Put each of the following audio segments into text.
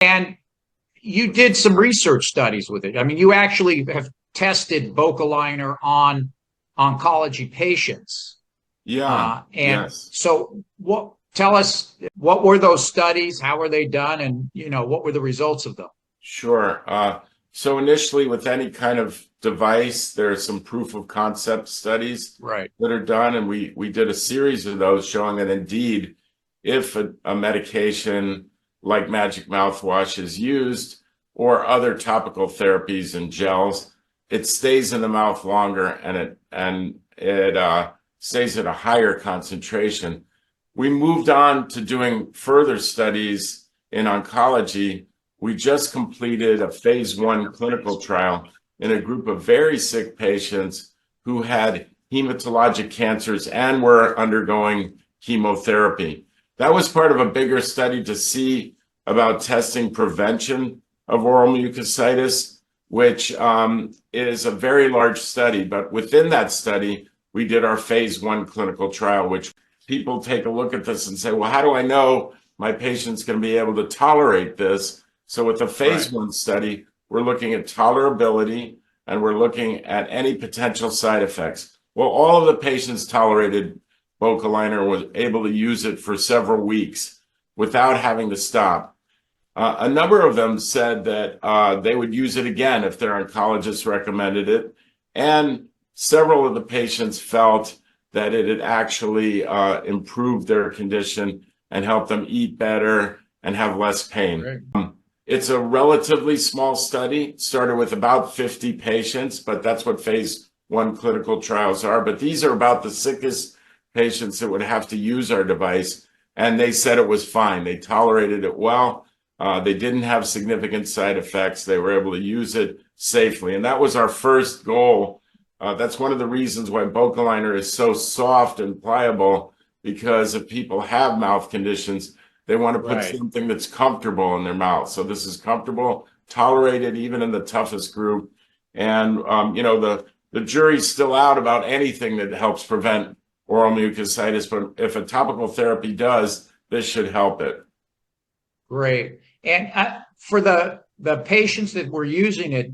And you did some research studies with it. I mean, you actually have tested Bocaliner on oncology patients. Yeah, And yes. so tell us, what were those studies? How were they done? And, what were the results of them? Sure. So initially, with any kind of device, there are some proof of concept studies Right. that are done, and we did a series of those showing that indeed, if a medication like magic mouthwash is used or other topical therapies and gels, it stays in the mouth longer and it stays at a higher concentration. We moved on to doing further studies in oncology. We just completed a phase 1 clinical trial in a group of very sick patients who had hematologic cancers and were undergoing chemotherapy. That was part of a bigger study to see about testing prevention of oral mucositis, which is a very large study. But within that study, we did our phase 1 clinical trial, which people take a look at this and say, well, how do I know my patient's going to be able to tolerate this? So with the phase 1 study, we're looking at tolerability and we're looking at any potential side effects. Well, all of the patients tolerated Bocaliner, was able to use it for several weeks without having to stop. A number of them said that they would use it again if their oncologist recommended it. And several of the patients felt that it had actually improved their condition and helped them eat better and have less pain. Right. It's a relatively small study, started with about 50 patients, but that's what phase 1 clinical trials are. But these are about the sickest patients that would have to use our device, and they said it was fine. They tolerated it well. They didn't have significant side effects. They were able to use it safely, and that was our first goal. That's one of the reasons why Bocaliner is so soft and pliable, because if people have mouth conditions, they want to put something that's comfortable in their mouth. So this is comfortable, tolerated even in the toughest group. And, the jury's still out about anything that helps prevent oral mucositis, but if a topical therapy does, this should help it. Great. And for the patients that were using it,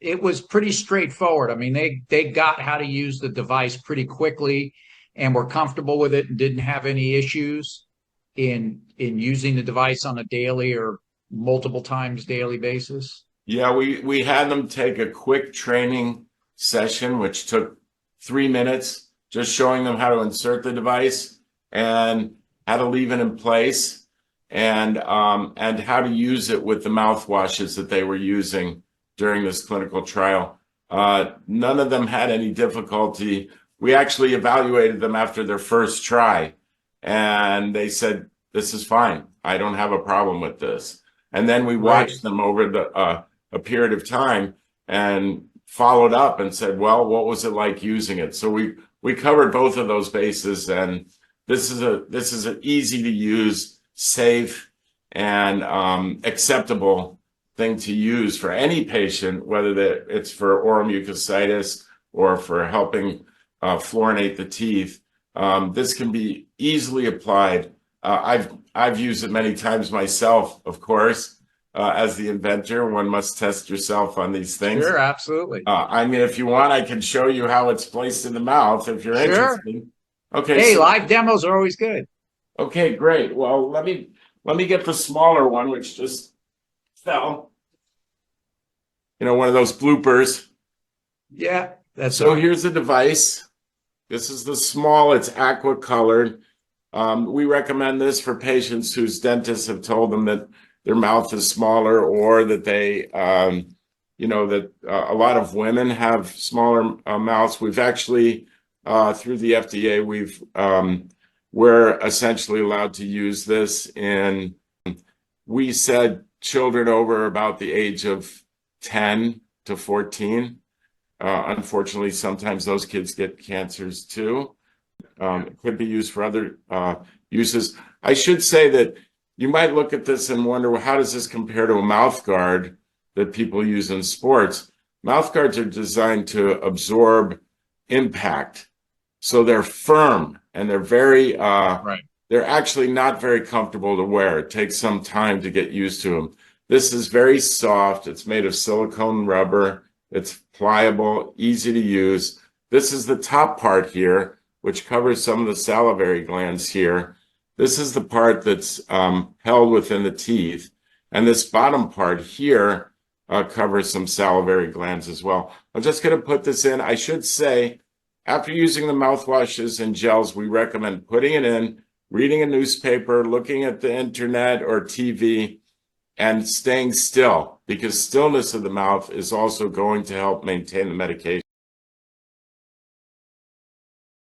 it was pretty straightforward. I mean, they got how to use the device pretty quickly and were comfortable with it and didn't have any issues in using the device on a daily or multiple times daily basis. Yeah, we had them take a quick training session, which took 3 minutes, just showing them how to insert the device and how to leave it in place, and how to use it with the mouthwashes that they were using during this clinical trial. None of them had any difficulty. We actually evaluated them after their first try, and they said, this is fine. I don't have a problem with this. And then we watched them over a period of time and followed up and said, well, what was it like using it? So we covered both of those bases, and this is an easy to use, safe, and acceptable thing to use for any patient, whether it's for oral mucositis or for helping fluorinate the teeth. This can be easily applied. I've used it many times myself, of course. As the inventor, one must test yourself on these things. Sure, absolutely. I mean, if you want, I can show you how it's placed in the mouth if you're interested. Okay. Hey, live demos are always good. Okay, great. Well, let me get the smaller one, which just fell. One of those bloopers. Yeah, that's so. Here's the device. This is the small. It's aqua colored. We recommend this for patients whose dentists have told them that their mouth is smaller, or that they, that a lot of women have smaller mouths. We've actually, through the FDA, we're essentially allowed to use this we said children over about the age of 10 to 14. Unfortunately, sometimes those kids get cancers too. It could be used for other uses. I should say that you might look at this and wonder, well, how does this compare to a mouth guard that people use in sports? Mouth guards are designed to absorb impact. So they're firm and they're they're actually not very comfortable to wear. It takes some time to get used to them. This is very soft. It's made of silicone rubber. It's pliable, easy to use. This is the top part here, which covers some of the salivary glands here. This is the part that's held within the teeth. And this bottom part here covers some salivary glands as well. I'm just going to put this in. I should say, after using the mouthwashes and gels, we recommend putting it in, reading a newspaper, looking at the internet or TV, and staying still, because stillness of the mouth is also going to help maintain the medication.